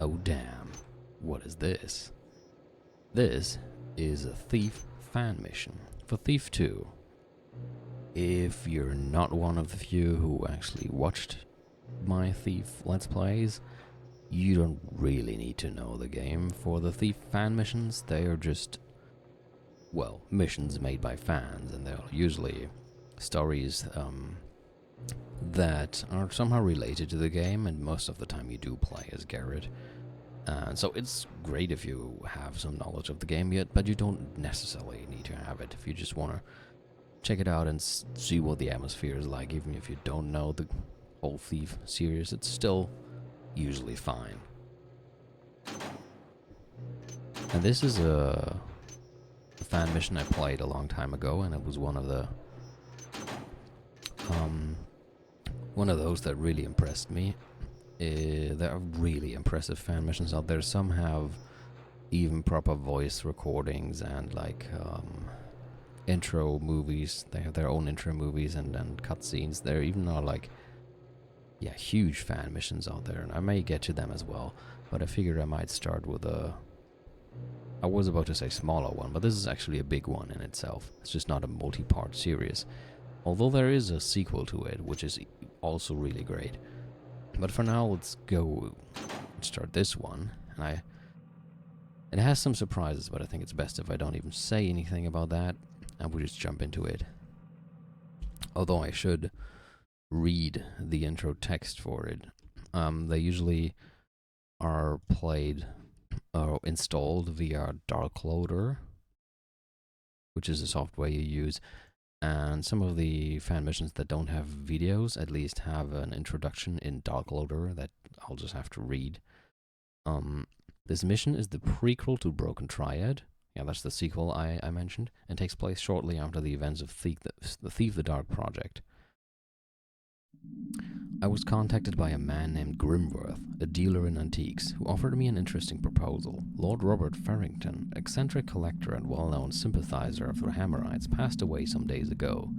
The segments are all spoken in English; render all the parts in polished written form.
Oh damn, what is this? This is a Thief fan mission for Thief 2. If you're not one of the few who actually watched my Thief Let's Plays, you don't really need to know the game. For the Thief fan missions, they are just, well, missions made by fans, and they're usually stories that are somehow related to the game, and most of the time you do play as Garrett. So it's great if you have some knowledge of the game yet, but you don't necessarily need to have it if you just want to check it out and see what the atmosphere is like. Even if you don't know the whole Thief series, it's still usually fine. And this is a fan mission I played a long time ago, and it was one of those that really impressed me. There are really impressive fan missions out there. Some have even proper voice recordings and like intro movies. They have their own intro movies and cutscenes. There even are like, yeah, huge fan missions out there, and I may get to them as well. But I figured I might start with I was about to say smaller one, but this is actually a big one in itself. It's just not a multi-part series. Although there is a sequel to it, which is also really great. But for now, let's go and start this one. And it has some surprises, but I think it's best if I don't even say anything about that, and we just jump into it. Although I should read the intro text for it. They usually are played or installed via aRdW, which is a software you use. And some of the fan missions that don't have videos at least have an introduction in aRdW that I'll just have to read. This mission is the prequel to Broken Triad. Yeah, that's the sequel I mentioned, and takes place shortly after the events of the Thief the Dark project. I was contacted by a man named Grimworth, a dealer in antiques, who offered me an interesting proposal. Lord Robert Farrington, eccentric collector and well-known sympathizer of the Hammerites, passed away some days ago.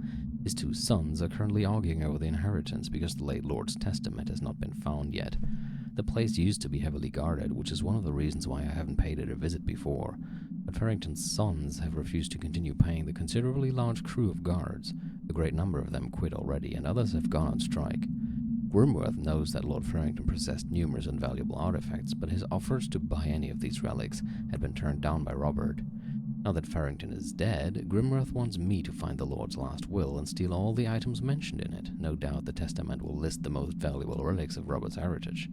His two sons are currently arguing over the inheritance because the late Lord's testament has not been found yet. The place used to be heavily guarded, which is one of the reasons why I haven't paid it a visit before. But Farrington's sons have refused to continue paying the considerably large crew of guards. A great number of them quit already, and others have gone on strike. Grimworth knows that Lord Farrington possessed numerous and valuable artifacts, but his offers to buy any of these relics had been turned down by Robert. Now that Farrington is dead, Grimworth wants me to find the Lord's last will and steal all the items mentioned in it. No doubt the testament will list the most valuable relics of Robert's heritage.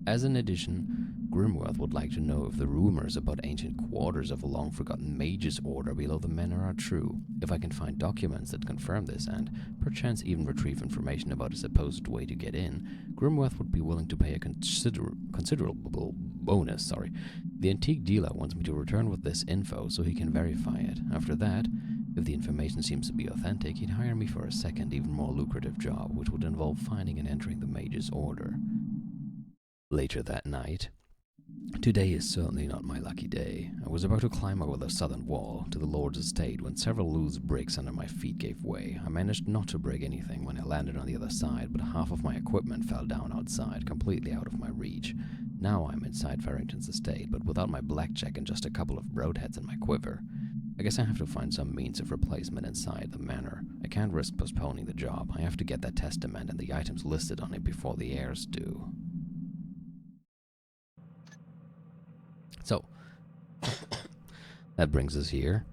As an addition, Grimworth would like to know if the rumors about ancient quarters of a long-forgotten mage's order below the manor are true, if I can find documents that confirm this, and perchance even retrieve information about a supposed way to get in. Grimworth would be willing to pay a considerable bonus. The antique dealer wants me to return with this info so he can verify it. After that, if the information seems to be authentic, he'd hire me for a second, even more lucrative job, which would involve finding and entering the mage's order. Later that night. Today is certainly not my lucky day. I was about to climb over the southern wall to the Lord's estate when several loose bricks under my feet gave way. I managed not to break anything when I landed on the other side, but half of my equipment fell down outside, completely out of my reach. Now I'm inside Farrington's estate, but without my blackjack and just a couple of broadheads in my quiver. I guess I have to find some means of replacement inside the manor. I can't risk postponing the job. I have to get that testament and the items listed on it before the heirs do. So, that brings us here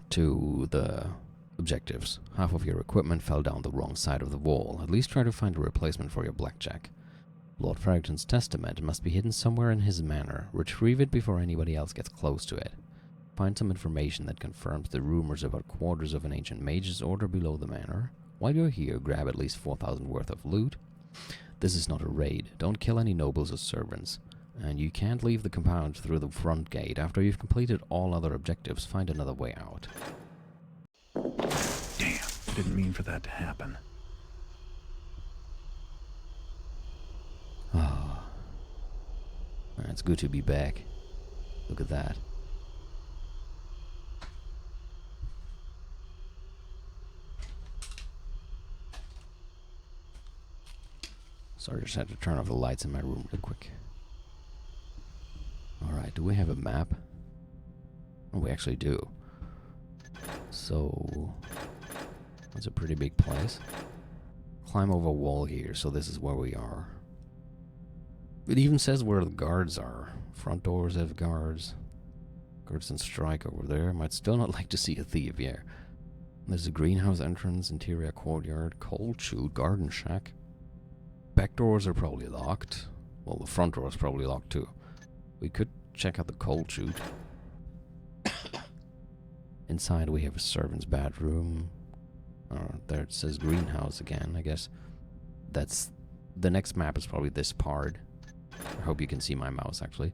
to the objectives. Half of your equipment fell down the wrong side of the wall. At least try to find a replacement for your blackjack. Lord Farrington's testament must be hidden somewhere in his manor. Retrieve it before anybody else gets close to it. Find some information that confirms the rumors about quarters of an ancient mage's order below the manor. While you're here, grab at least 4,000 worth of loot. This is not a raid. Don't kill any nobles or servants. And you can't leave the compound through the front gate. After you've completed all other objectives, find another way out. Damn, didn't mean for that to happen. Ah, it's good to be back. Look at that. Sorry, I just had to turn off the lights in my room real quick. Alright, do we have a map? Oh, we actually do. So, it's a pretty big place. Climb over a wall here, so this is where we are. It even says where the guards are. Front doors have guards. Guards on strike over there. Might still not like to see a thief here. There's a greenhouse entrance, interior courtyard, coal chute, garden shack. Back doors are probably locked. Well, the front door is probably locked too. We could check out the coal chute. Inside we have a servant's bedroom. There it says greenhouse again. I guess that's... the next map is probably this part. I hope you can see my mouse actually.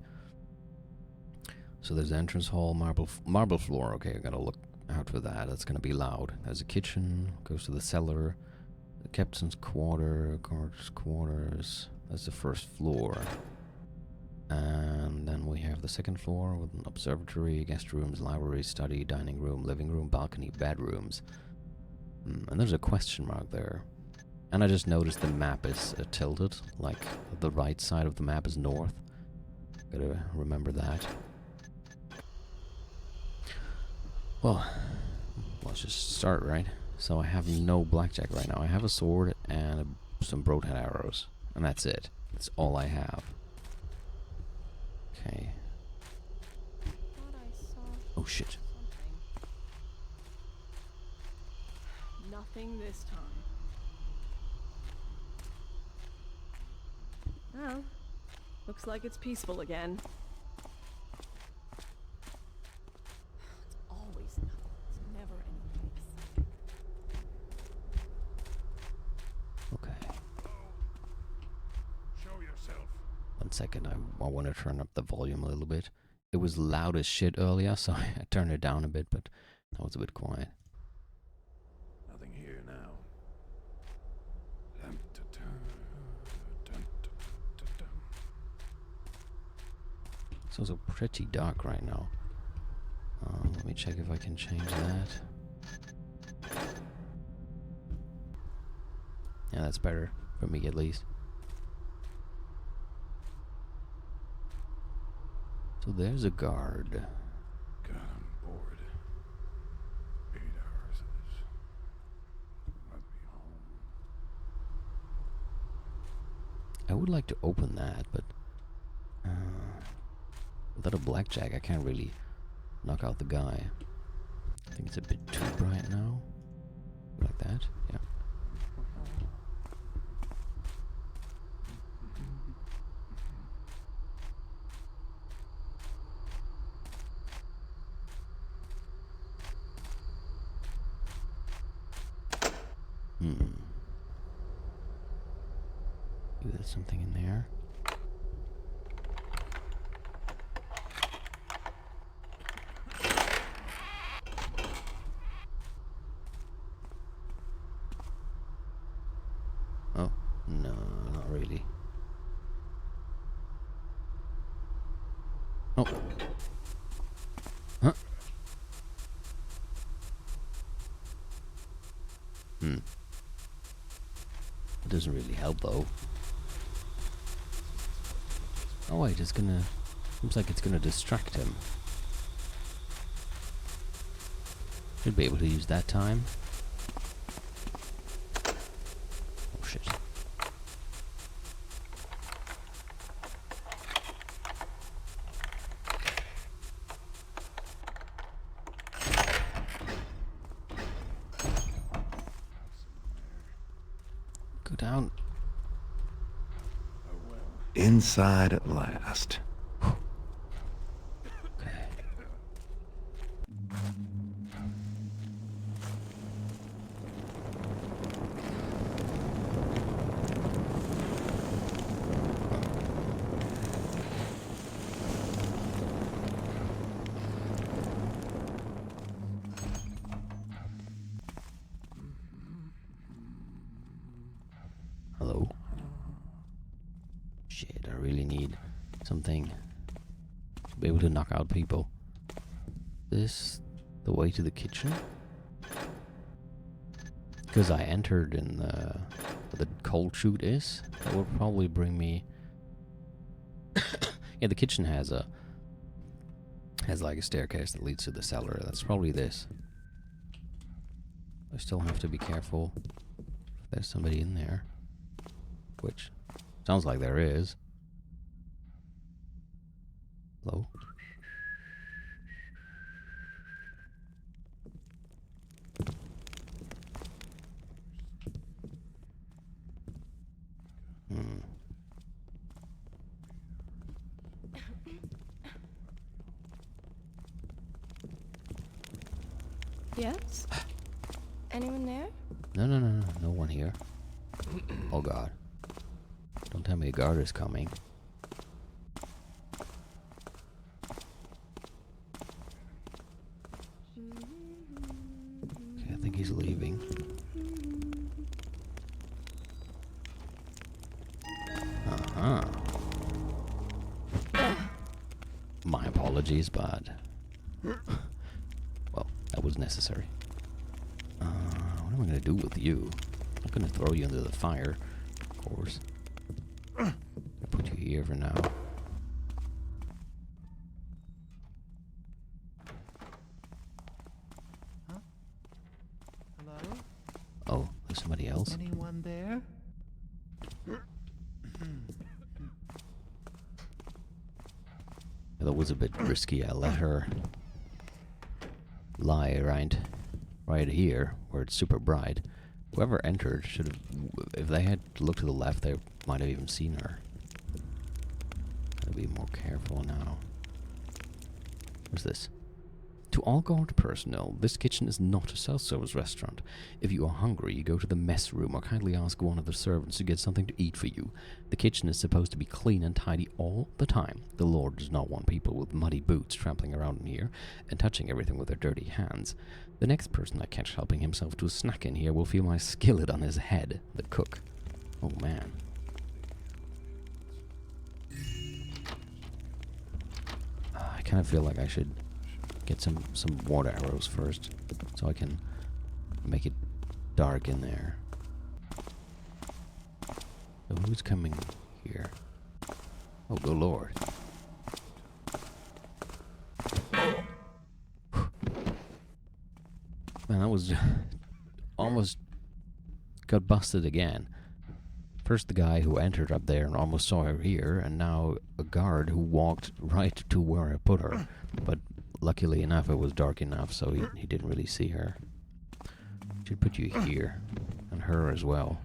So there's the entrance hall, marble floor. Okay, I gotta look out for that. That's gonna be loud. There's a kitchen, goes to the cellar, the captain's quarter, guards' quarters. That's the first floor. And then we have the second floor with an observatory, guest rooms, library, study, dining room, living room, balcony, bedrooms. And there's a question mark there. And I just noticed the map is tilted, like the right side of the map is north. Gotta remember that. Well, let's just start, right? So I have no blackjack right now. I have a sword and some broadhead arrows. And that's it. That's all I have. Okay. Oh shit. Nothing this time. Well, looks like it's peaceful again. It's always nothing. It's never anything. Okay. Show yourself. 1 second, I want to turn up the volume a little bit. It was loud as shit earlier, so I turned it down a bit, but now it's a bit quiet. Nothing here now. It's also pretty dark right now. Let me check if I can change that. Yeah, that's better for me at least. So there's a guard. Got him bored. 8 hours of this. Must be home. I would like to open that, but without a blackjack I can't really knock out the guy. I think it's a bit too bright now. Like that, yeah. Maybe there's something in there. Oh, no, not really. Oh. Huh? It doesn't really help though. Oh wait, it's gonna... seems like it's gonna distract him. Should be able to use that time. Oh shit. Go down. Inside at last. Okay. Hello? Shit, I really need something to be able to knock out people. This the way to the kitchen? Because I entered in where the coal chute is. That will probably bring me... Yeah, the kitchen has a There's like a staircase that leads to the cellar. That's probably this. I still have to be careful if there's somebody in there. Which sounds like there is. Hello? Yes? Anyone there? No, no one here. Oh god. Don't tell me a guard is coming. Okay, I think he's leaving. Uh-huh. My apologies, but... well, that was necessary. What am I gonna do with you? I'm not gonna throw you into the fire, of course. I'll put you here for now. Huh? Hello? Oh, there's somebody else? Anyone there? That was a bit risky. I let her lie right here, where it's super bright. Whoever entered should have... if they had looked to the left, they might have even seen her. Gotta be more careful now. What's this? To all guard personnel, this kitchen is not a self-service restaurant. If you are hungry, you go to the mess room or kindly ask one of the servants to get something to eat for you. The kitchen is supposed to be clean and tidy all the time. The Lord does not want people with muddy boots trampling around in here and touching everything with their dirty hands. The next person I catch helping himself to a snack in here will feel my skillet on his head, the cook. Oh man. I kind of feel like I should get some water arrows first, so I can make it dark in there. So who's coming here? Oh, good lord. Man, that was almost got busted again. First the guy who entered up there and almost saw her here, and now a guard who walked right to where I put her. But luckily enough, it was dark enough, so he didn't really see her. Should put you here, and her as well.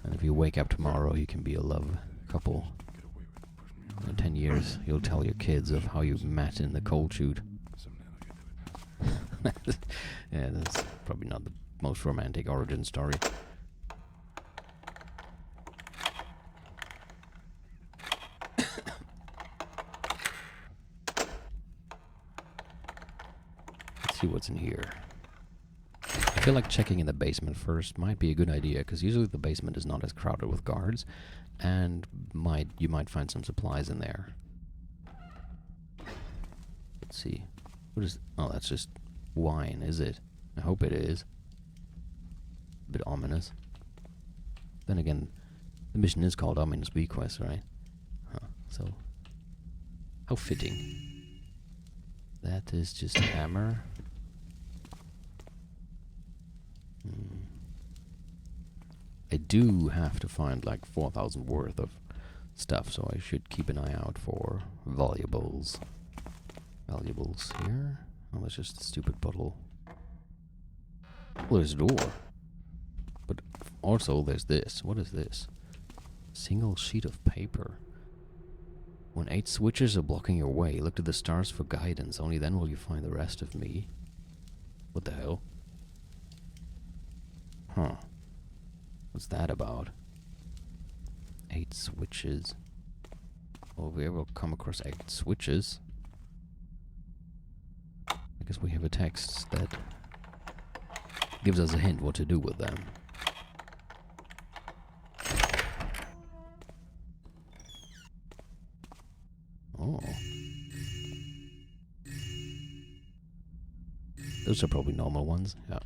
And if you wake up tomorrow, you can be a love couple. In 10 years, you'll tell your kids of how you met in the cold chute. Yeah, that's probably not the most romantic origin story. Let's see what's in here. I feel like checking in the basement first might be a good idea, because usually the basement is not as crowded with guards, and you might find some supplies in there. Let's see. What is... oh, that's just wine, is it? I hope it is. A bit ominous. Then again, the mission is called Ominous Bequest, right? Huh, so... how fitting. That is just a hammer. I do have to find like 4,000 worth of stuff, so I should keep an eye out for valuables. Valuables here? Oh, that's just a stupid bottle. Well, there's a door. But also there's this. What is this? Single sheet of paper. When 8 switches are blocking your way, look to the stars for guidance. Only then will you find the rest of me. What the hell? Huh. What's that about? 8 switches. Well, if we ever come across 8 switches, I guess we have a text that gives us a hint what to do with them. Oh. Those are probably normal ones, yeah.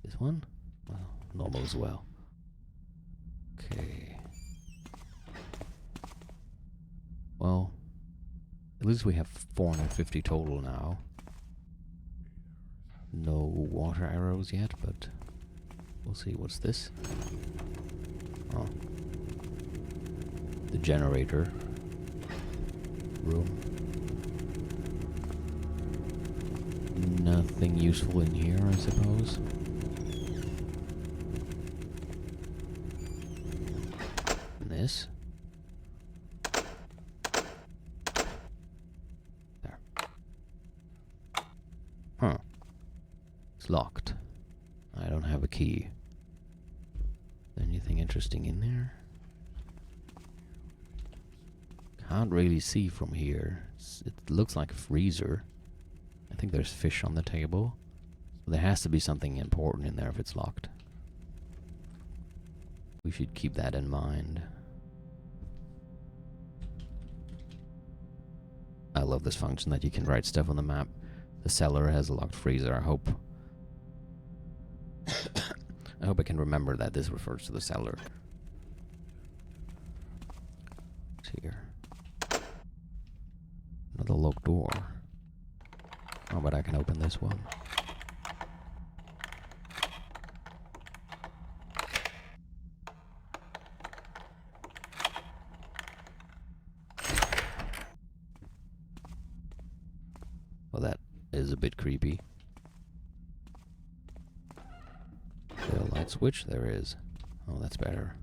This one? Well, normal as well. Okay. Well, it least we have 450 total now. No water arrows yet, but we'll see. What's this? Oh. The generator room. Nothing useful in here, I suppose. And this? There. Huh. It's locked. I don't have a key. Anything interesting in there? Can't really see from here. It looks like a freezer. I think there's fish on the table. There has to be something important in there if it's locked. We should keep that in mind. I love this function that you can write stuff on the map. The cellar has a locked freezer. I hope I can remember that this refers to the cellar. What's here? Another locked door. Oh, but I can open this one. Well, that is a bit creepy. Is there a light switch? There is. Oh, that's better.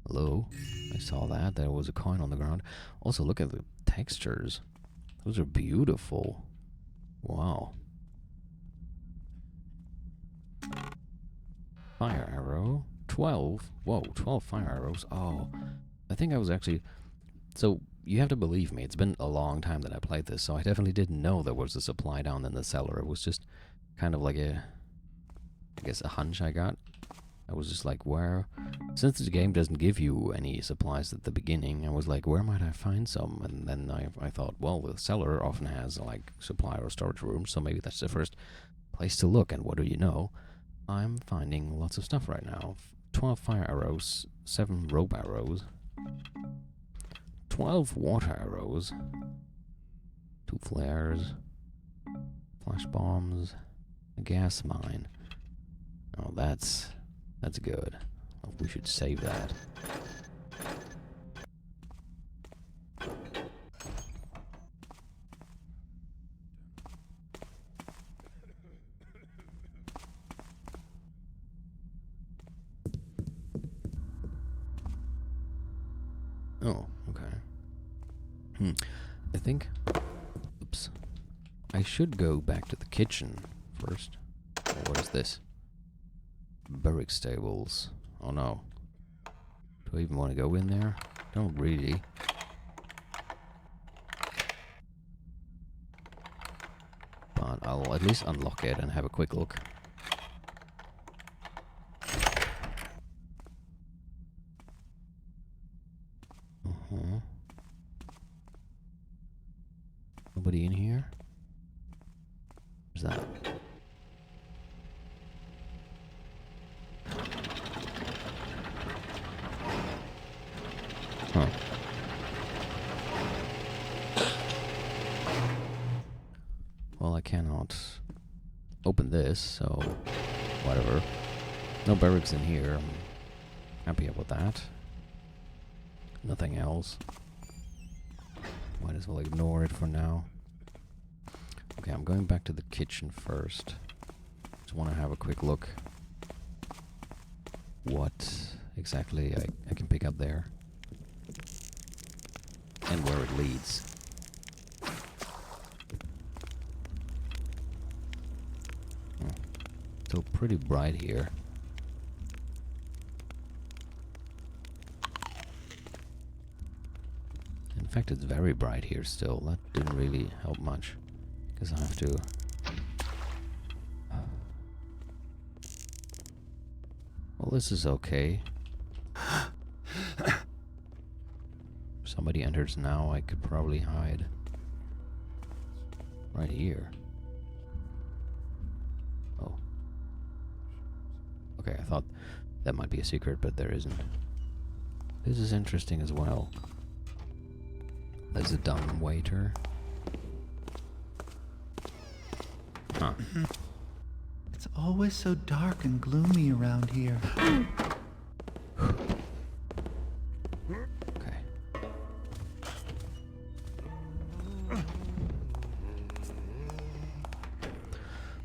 Hello? I saw that. There was a coin on the ground. Also, look at the textures. Those are beautiful. Wow. Fire arrow. 12. Whoa, 12 fire arrows. Oh. I think I was actually... So, you have to believe me. It's been a long time that I played this, so I definitely didn't know there was a supply down in the cellar. It was just kind of like a... I guess a hunch I got. I was just like, where... Since the game doesn't give you any supplies at the beginning, I was like, where might I find some? And then I thought, well, the cellar often has, like, supply or storage rooms, so maybe that's the first place to look. And what do you know? I'm finding lots of stuff right now. 12 fire arrows, 7 rope arrows, 12 water arrows, 2 flares, flash bombs, a gas mine. Oh, that's good. We should save that. Oh, okay. I think... Oops. I should go back to the kitchen first. Oh, what is this? Barrack stables. Oh no. Do I even want to go in there? Don't really. But I'll at least unlock it and have a quick look. Nobody in here? What's that? Huh. Well, I cannot open this, so whatever. No barracks in here. I'm happy about that. Nothing else. Might as well ignore it for now. Okay, I'm going back to the kitchen first. Just want to have a quick look. What exactly I can pick up there. And where it leads. Still pretty bright here. In fact, it's very bright here still. That didn't really help much. Because I have to... Well, this is okay. If somebody enters now, I could probably hide. Right here. Oh. Okay, I thought that might be a secret, but there isn't. This is interesting as well. There's a dumb waiter. Huh. It's always so dark and gloomy around here. Okay.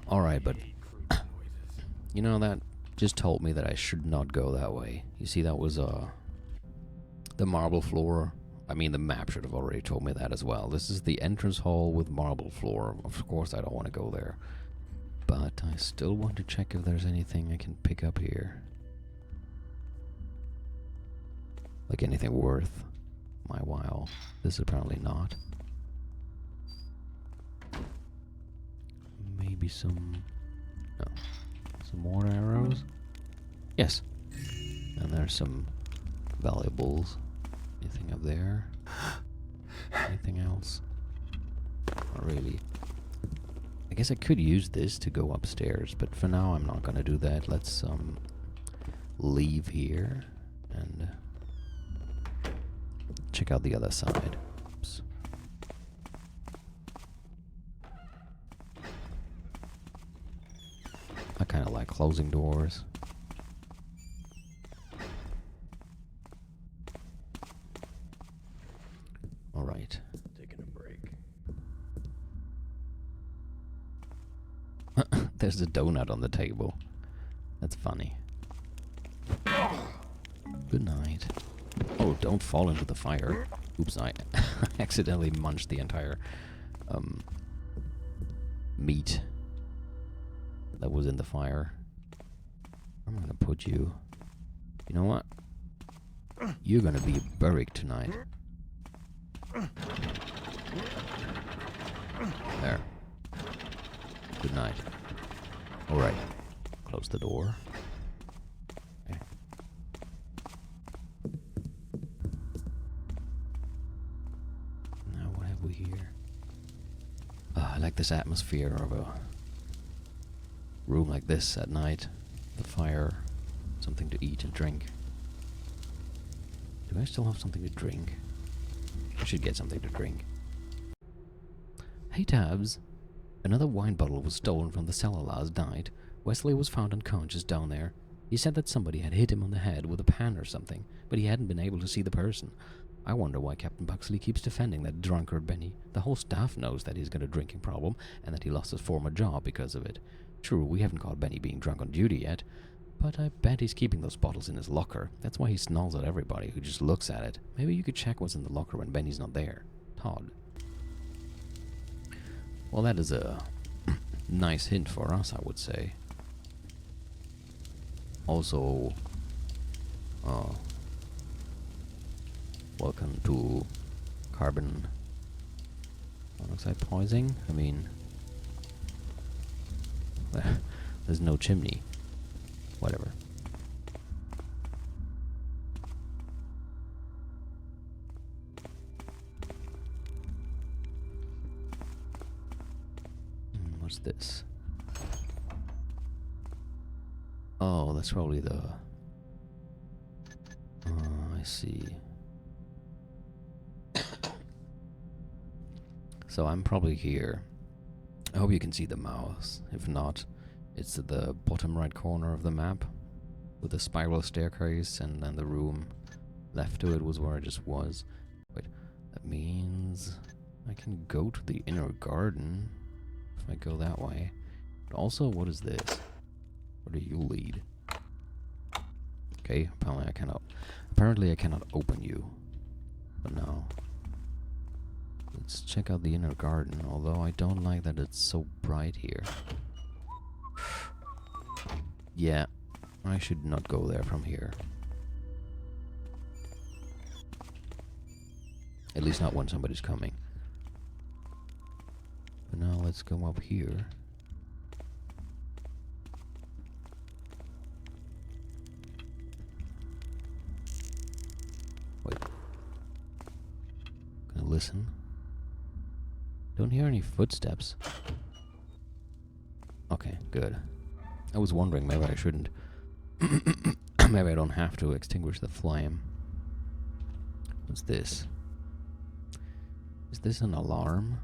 Alright, but you know, that just told me that I should not go that way. You see, that was the marble floor. I mean, the map should have already told me that as well. This is the entrance hall with marble floor. Of course, I don't want to go there. But I still want to check if there's anything I can pick up here. Like anything worth my while. This is apparently not. Maybe some... No. Some more arrows? Yes. And there's some valuables. Anything up there? Anything else? Not really. I guess I could use this to go upstairs, but for now I'm not gonna do that. Let's leave here and check out the other side. Oops. I kind of like closing doors. All right. Taking a break. There's a donut on the table. That's funny. Good night. Oh, don't fall into the fire. Oops, I accidentally munched the entire meat that was in the fire. I'm gonna put you... You know what? You're gonna be buried tonight. There. Good night. Alright. Close the door. Okay. Now what have we here? I like this atmosphere of a room like this at night. The fire, something to eat and drink. Do I still have something to drink? I should get something to drink. Hey Tabs! Another wine bottle was stolen from the cellar last night. Wesley was found unconscious down there. He said that somebody had hit him on the head with a pan or something, but he hadn't been able to see the person. I wonder why Captain Buxley keeps defending that drunkard Benny. The whole staff knows that he's got a drinking problem, and that he lost his former job because of it. True, we haven't caught Benny being drunk on duty yet, but I bet he's keeping those bottles in his locker. That's why he snarls at everybody who just looks at it. Maybe you could check what's in the locker when Benny's not there. Todd. Well, that is a nice hint for us, I would say. Also, welcome to carbon monoxide poisoning. I mean, there's no chimney. Whatever. What's this? Oh, that's probably the... I see. So I'm probably here. I hope you can see the mouse. If not, it's at the bottom right corner of the map, with the spiral staircase, and then the room left to it was where I just was. Wait, that means I can go to the inner garden if I go that way. But also, what is this? Where do you lead? Okay, apparently I cannot open you. But no. Let's check out the inner garden, although I don't like that it's so bright here. Yeah, I should not go there from here. At least not when somebody's coming. But now let's go up here. Wait. Gonna listen. Don't hear any footsteps. Okay, good. I was wondering, maybe I shouldn't. Maybe I don't have to extinguish the flame. What's this? Is this an alarm?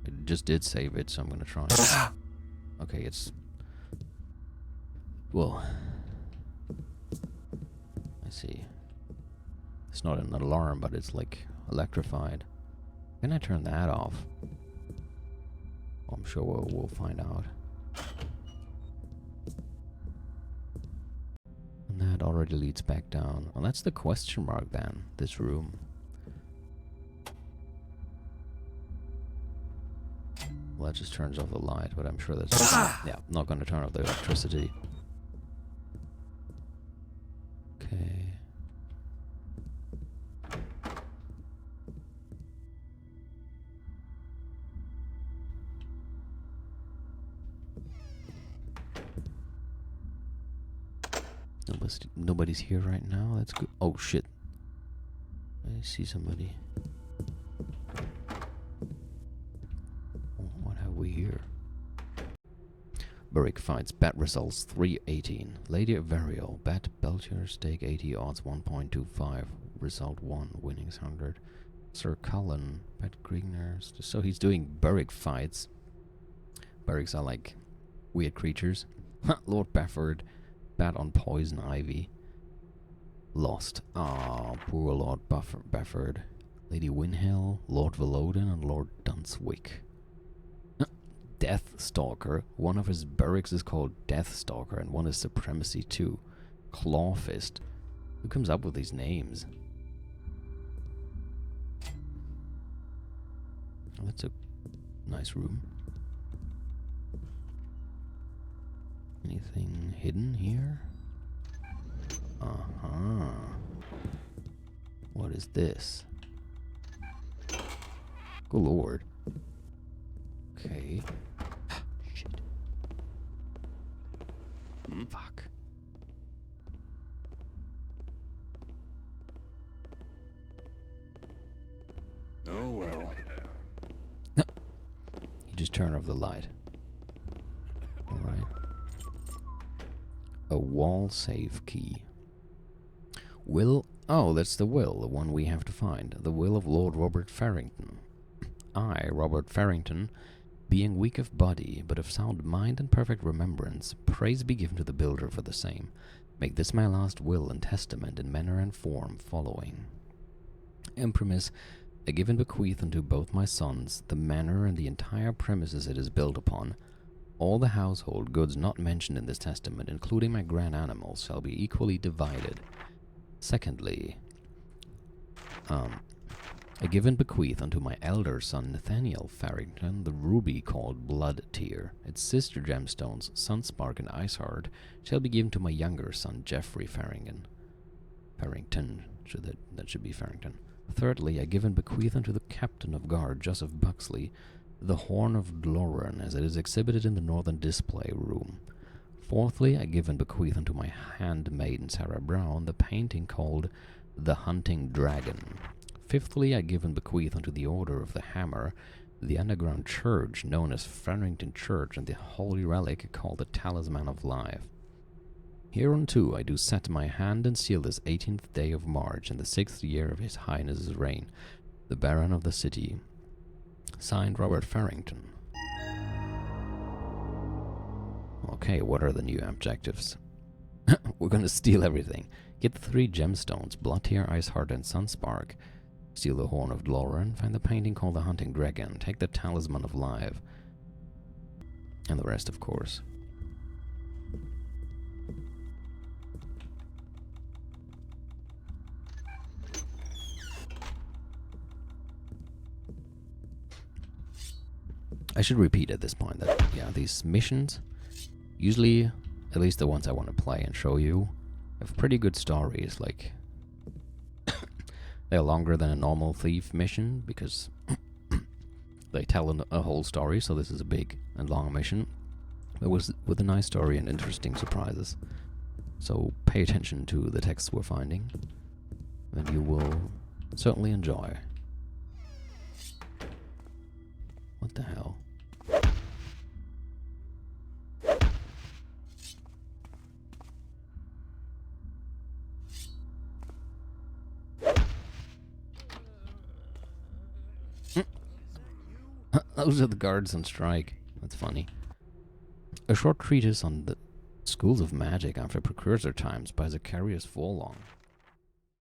It just did save it, so I'm gonna try. Okay, it's... Well... I see. It's not an alarm, but it's like electrified. Can I turn that off? I'm sure we'll find out. And that already leads back down. Well, that's the question mark then, this room. Well, that just turns off the light, but I'm sure that's... yeah, not gonna turn off the electricity. Okay. Nobody's here right now. That's good. Oh shit! I see somebody. Oh, what have we here? Beric fights. Bet results 318. Lady of Varial. Bet Belcher stake 80 odds 1.25. Result 1. Winnings 100. Sir Cullen. Bet Grigners. So he's doing Beric fights. Berics are like weird creatures. Lord Bafford. Bet on Poison Ivy. Lost. Ah, poor Lord Bafford. Lady Winhill, Lord Velodin, and Lord Dunswick. Deathstalker. One of his barracks is called Deathstalker, and one is Supremacy 2. Clawfist. Who comes up with these names? Oh, that's a nice room. Anything hidden here? Uh-huh. What is this? Good lord. Okay. Shit. Fuck. Oh well. You just turn off the light. Alright. A wall save key. Will... Oh, that's the will, the one we have to find. The will of Lord Robert Farrington. I, Robert Farrington, being weak of body, but of sound mind and perfect remembrance, praise be given to the builder for the same. Make this my last will and testament in manner and form following. Imprimis, I give and bequeath unto both my sons the manor and the entire premises it is built upon. All the household goods not mentioned in this testament, including my grand animals, shall be equally divided. Secondly, I give and bequeath unto my elder son Nathaniel Farrington the ruby called Blood Tear. Its sister gemstones, Sunspark and Iceheart, shall be given to my younger son Geoffrey Farrington. That should be Farrington. Thirdly, I give and bequeath unto the captain of guard Joseph Buxley the horn of Gloran as it is exhibited in the northern display room. Fourthly, I give and bequeath unto my handmaiden Sarah Brown the painting called The Hunting Dragon. Fifthly, I give and bequeath unto the Order of the Hammer the underground church known as Farrington Church and the holy relic called the Talisman of Life. Hereunto I do set my hand and seal this 18th day of March in the 6th year of His Highness's reign, the Baron of the city. Signed, Robert Farrington. Okay, what are the new objectives? We're gonna steal everything. Get the 3 gemstones, Blood Tear, Iceheart, and Sunspark. Steal the Horn of Gloran, find the painting called The Hunting Dragon, take the Talisman of Life. And the rest, of course. I should repeat at this point that, yeah, these missions, usually, at least the ones I want to play and show you, have pretty good stories. Like, they're longer than a normal thief mission because they tell a whole story, so this is a big and long mission, but with a nice story and interesting surprises. So pay attention to the texts we're finding, and you will certainly enjoy. What the hell? Those are the guards on strike. That's funny. A short treatise on the schools of magic after precursor times by Zacharias Forlong.